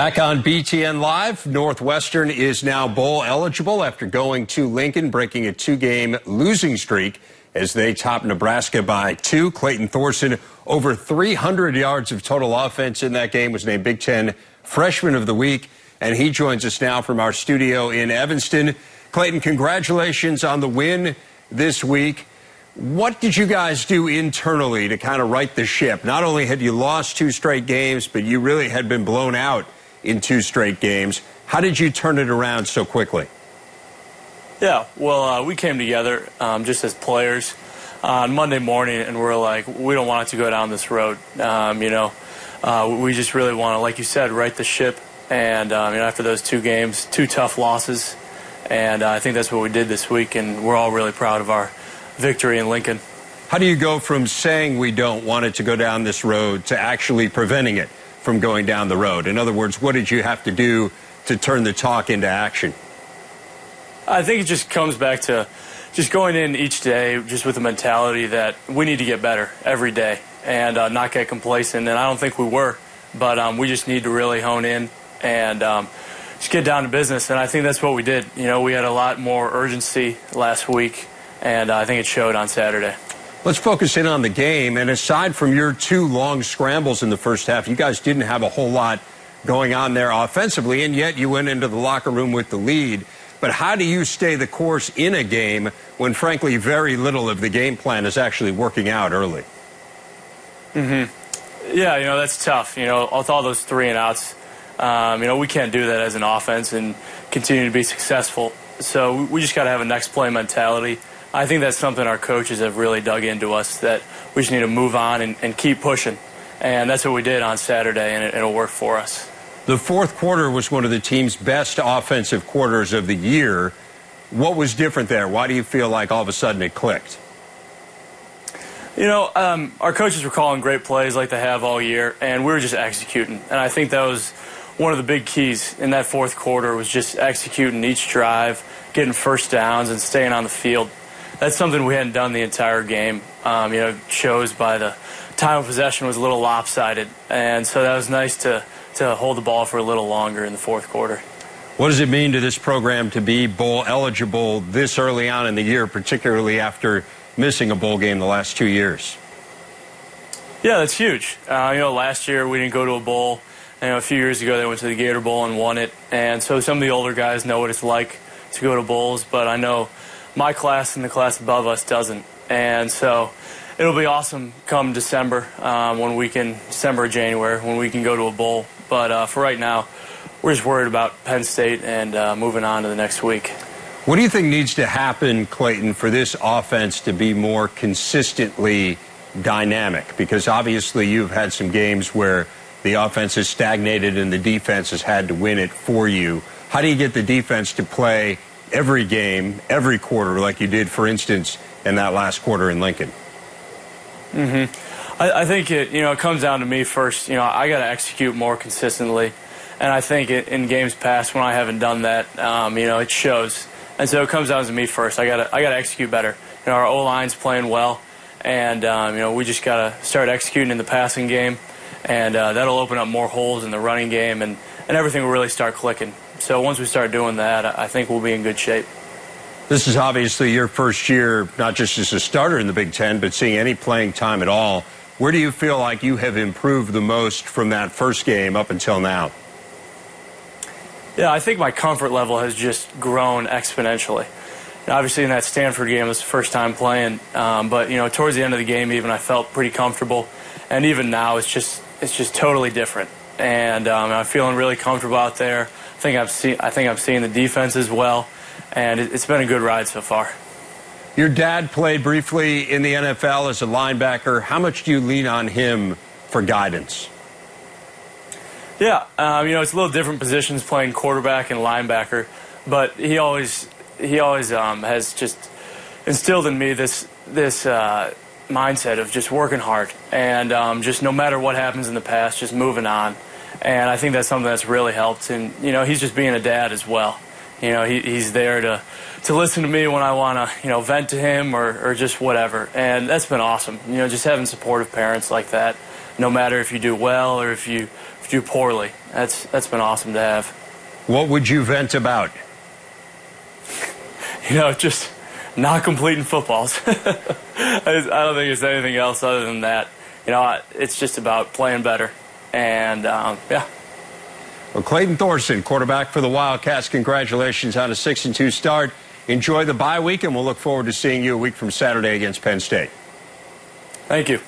Back on BTN Live, Northwestern is now bowl eligible after going to Lincoln, breaking a two-game losing streak as they top Nebraska by 2. Clayton Thorson, over 300 yards of total offense in that game, was named Big Ten Freshman of the Week, and he joins us now from our studio in Evanston. Clayton, congratulations on the win this week. What did you guys do internally to kind of right the ship? Not only had you lost 2 straight games, but you really had been blown out in 2 straight games. How did you turn it around so quickly? Yeah, well, we came together just as players on Monday morning, and we're like, we don't want it to go down this road. We just really want to, like you said, right the ship. And after those 2 games, 2 tough losses, and I think that's what we did this week, and we're all really proud of our victory in Lincoln. How do you go from saying we don't want it to go down this road to actually preventing it from going down the road? In other words, what did you have to do to turn the talk into action? I think it just comes back to just going in each day just with the mentality that we need to get better every day and not get complacent. And I don't think we were, but we just need to really hone in and just get down to business. And I think that's what we did. You know, we had a lot more urgency last week, and I think it showed on Saturday. Let's focus in on the game. And aside from your 2 long scrambles in the first half, you guys didn't have a whole lot going on there offensively, and yet you went into the locker room with the lead. But how do you stay the course in a game when, frankly, very little of the game plan is actually working out early? Yeah, that's tough. With all those 3 and outs, we can't do that as an offense and continue to be successful. So we just got to have a next play mentality. I think that's something our coaches have really dug into us, that we just need to move on and keep pushing. And that's what we did on Saturday, and it'll work for us. The fourth quarter was one of the team's best offensive quarters of the year. What was different there? Why do you feel like all of a sudden it clicked? Our coaches were calling great plays like they have all year, and we were just executing. And I think that was one of the big keys in that fourth quarter, was just executing each drive, getting first downs, and staying on the field. That's something we hadn't done the entire game. It shows by the time of possession was a little lopsided, and so that was nice to hold the ball for a little longer in the fourth quarter. What does it mean to this program to be bowl eligible this early on in the year, particularly after missing a bowl game the last 2 years? Yeah, that's huge. Last year we didn't go to a bowl. A few years ago they went to the Gator Bowl and won it, and so some of the older guys know what it's like to go to bowls, but I know my class and the class above us doesn't. And so it'll be awesome come December, December or January, when we can go to a bowl. But for right now, we're just worried about Penn State and moving on to the next week. What do you think needs to happen, Clayton, for this offense to be more consistently dynamic? Because obviously you've had some games where the offense has stagnated and the defense has had to win it for you. How do you get the defense to play every game, every quarter, like you did, for instance, in that last quarter in Lincoln? I think it comes down to me first. I got to execute more consistently, and I think in games past when I haven't done that, it shows. And so it comes down to me first. I got to execute better. Our O-line's playing well, and we just got to start executing in the passing game, and that'll open up more holes in the running game, and everything will really start clicking. So once we start doing that, I think we'll be in good shape. This is obviously your first year, not just as a starter in the Big Ten, but seeing any playing time at all. Where do you feel like you have improved the most from that first game up until now? Yeah, I think my comfort level has just grown exponentially. Obviously, in that Stanford game, it was the first time playing, but towards the end of the game, even I felt pretty comfortable, and even now, it's just totally different. And I'm feeling really comfortable out there. I think I'm seeing the defense as well, and it's been a good ride so far. Your dad played briefly in the NFL as a linebacker. How much do you lean on him for guidance? Yeah, it's a little different positions playing quarterback and linebacker, but he always has just instilled in me this mindset of just working hard and just no matter what happens in the past, just moving on. And I think that's something that's really helped. And he's just being a dad as well. He's there to listen to me when I want to vent to him or just whatever. And that's been awesome. Just having supportive parents like that, no matter if you do well or if you do poorly. That's been awesome to have. What would you vent about? Just not completing footballs. I don't think it's anything else other than that. It's just about playing better. And, yeah. Well, Clayton Thorson, quarterback for the Wildcats, congratulations on a 6-2 start. Enjoy the bye week, and we'll look forward to seeing you a week from Saturday against Penn State. Thank you.